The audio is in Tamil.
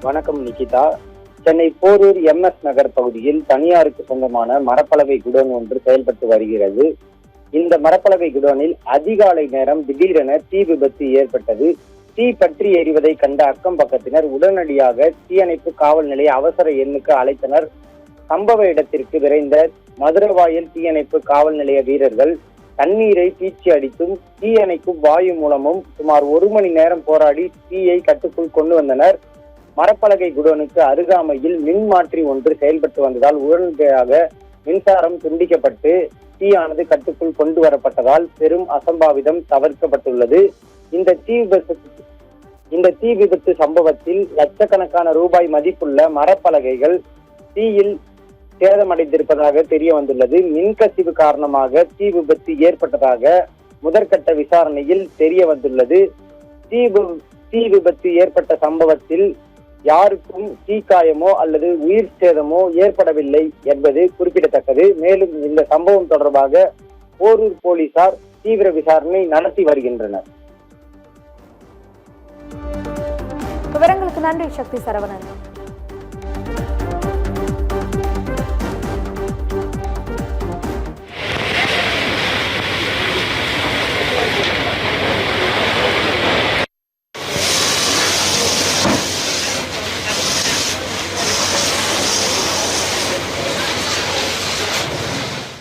வணக்கம் நிகிதா. சென்னை போரூர் MS நகர் பகுதியில் தனியாருக்கு சொந்தமான மரப்பலகை குடோன் ஒன்று செயல்பட்டு வருகிறது. இந்த மரப்பலகை குடோனில் அதிகாலை நேரம் திடீரென தீ விபத்து ஏற்பட்டது. தீ பற்றி எரிவதை கண்ட அக்கம் பக்கத்தினர் உடனடியாக தீயணைப்பு காவல் நிலைய அவசர எண்ணுக்கு அழைத்தனர். சம்பவ இடத்திற்கு விரைந்த மதுரவாயல் தீயணைப்பு காவல் நிலைய வீரர்கள் தண்ணீரை பீச்சி அடித்தும் தீயணைக்கும் வாயு மூலமும் சுமார் 1 மணி நேரம் போராடி தீயை கட்டுக்குள் கொண்டு வந்தனர். மரப்பலகை குடோனுக்கு அருகாமையில் மின் மாற்றி ஒன்று செயல்பட்டு வந்ததால் உடனடியாக மின்சாரம் துண்டிக்கப்பட்டு தீயானது கட்டுக்குள் கொண்டு வரப்பட்டதால் பெரும் அசம்பாவிதம் தவிர்க்கப்பட்டுள்ளது. இந்த தீ விபத்து சம்பவத்தில் லட்சக்கணக்கான ரூபாய் மதிப்புள்ள மரப்பலகைகள் தீயில் சேதமடைந்திருப்பதாக தெரிய வந்துள்ளது. மின்கசிவு காரணமாக தீ விபத்து ஏற்பட்டதாக முதற்கட்ட விசாரணையில் தெரிய வந்துள்ளது. தீ விபத்து ஏற்பட்ட சம்பவத்தில் யாருக்கும் தீக்காயமோ அல்லது உயிர் சேதமோ ஏற்படவில்லை என்பது குறிப்பிடத்தக்கது. மேலும் இந்த சம்பவம் தொடர்பாக போரூர் போலீசார் தீவிர விசாரணை நடத்தி வருகின்றனர். விவரங்களுக்கு நன்றி சக்தி சரவணன்.